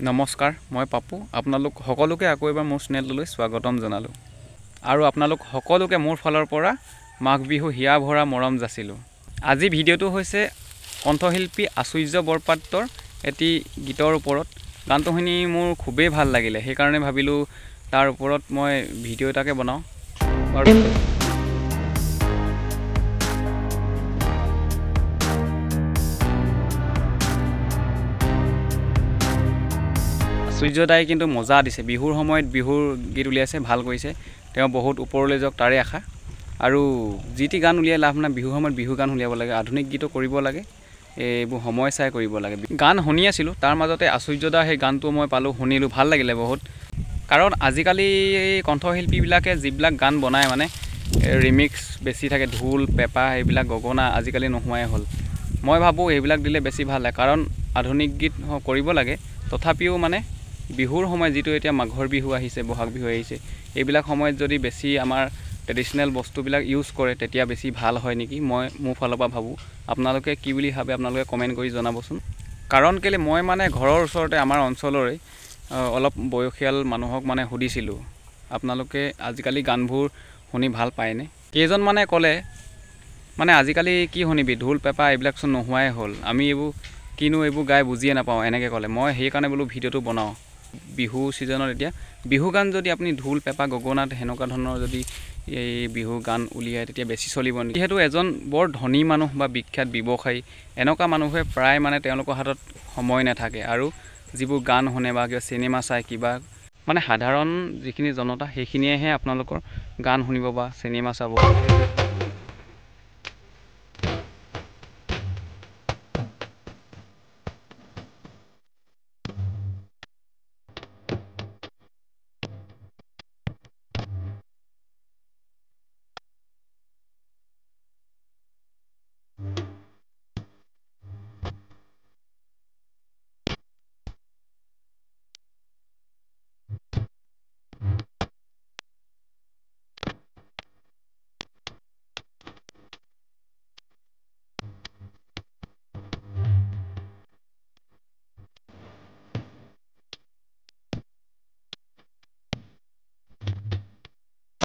নমস্কাৰ, মই পাপু। আপোনালোক সকলোকে আকৌ এবাৰ মোৰ চেনেললৈ স্বাগতম জনালোঁ আৰু আপোনালোক সকলোকে মোৰ ফালৰ পৰা মাঘ বিহু হিয়া ভৰা মৰম যাচিলোঁ। আজি ভিডিঅ'টো হৈছে কণ্ঠশিল্পী আচুৰ্য বৰপাত্ৰৰ এটি গীতৰ ওপৰত। গানটো শুনি মোৰ খুবেই ভাল লাগিলে, সেইকাৰণে ভাবিলোঁ তাৰ ওপৰত মই ভিডিঅ' এটাকে বনাওঁ। আচুৰ্যদাই কিন্তু মজা দিছে, বিহুৰ সময়ত বিহুৰ গীত উলিয়াইছে, ভাল কৰিছে। তেওঁ বহুত ওপৰলৈ যাওক তাৰে আশা। আৰু যি টি গান উলিয়াই লাভ নাই, বিহুৰ সময়ত বিহু গান উলিয়াব লাগে, আধুনিক গীতো কৰিব লাগে, এইবোৰ সময় চাই কৰিব লাগে। গান শুনি আছিলোঁ, তাৰ মাজতে আচুৰ্যদাৰ সেই গানটো মই পালোঁ, শুনিলোঁ, ভাল লাগিলে বহুত। কাৰণ আজিকালি কণ্ঠশিল্পীবিলাকে যিবিলাক গান বনায় মানে ৰিমিক্স বেছি থাকে, ঢোল পেঁপা এইবিলাক গগনা আজিকালি নোহোৱাই হ'ল। মই ভাবোঁ এইবিলাক দিলে বেছি ভাল হয়, কাৰণ আধুনিক গীত কৰিব লাগে, তথাপিও মানে বিহুৰ সময়ত যিটো এতিয়া মাঘৰ বিহু আহিছে, বহাগ বিহু আহিছে, এইবিলাক সময়ত যদি বেছি আমাৰ ট্ৰেডিশ্যনেল বস্তুবিলাক ইউজ কৰে তেতিয়া বেছি ভাল হয় নেকি, মই মোৰ ফালৰ পৰা ভাবোঁ। আপোনালোকে কি বুলি ভাবে আপোনালোকে কমেণ্ট কৰি জনাবচোন। কাৰণ কেলৈ মই মানে ঘৰৰ ওচৰতে আমাৰ অঞ্চলৰে অলপ বয়সীয়াল মানুহক মানে সুধিছিলোঁ, আপোনালোকে আজিকালি গানবোৰ শুনি ভাল পায়নে? কেইজনমানে ক'লে মানে আজিকালি কি শুনিবি, ঢোল পেঁপা এইবিলাকচোন নোহোৱাই হ'ল, আমি এইবোৰ গাই বুজিয়ে নাপাওঁ, এনেকৈ ক'লে। মই সেইকাৰণে বোলো ভিডিঅ'টো বনাওঁ। বিহু ছিজনত এতিয়া বিহু গান যদি আপুনি ঢোল পেঁপা গগনাত সেনেকুৱা ধৰণৰ যদি এই বিহু গান উলিয়াই তেতিয়া বেছি চলিব নেকি। যিহেতু এজন বৰ ধনী মানুহ বা বিখ্যাত ব্যৱসায়ী, এনেকুৱা মানুহে প্ৰায় মানে তেওঁলোকৰ হাতত সময় নাথাকে, আৰু যিবোৰ গান শুনে বা কিবা চিনেমা চাই কিবা মানে সাধাৰণ যিখিনি জনতা সেইখিনিয়েহে আপোনালোকৰ গান শুনিব বা চিনেমা চাব।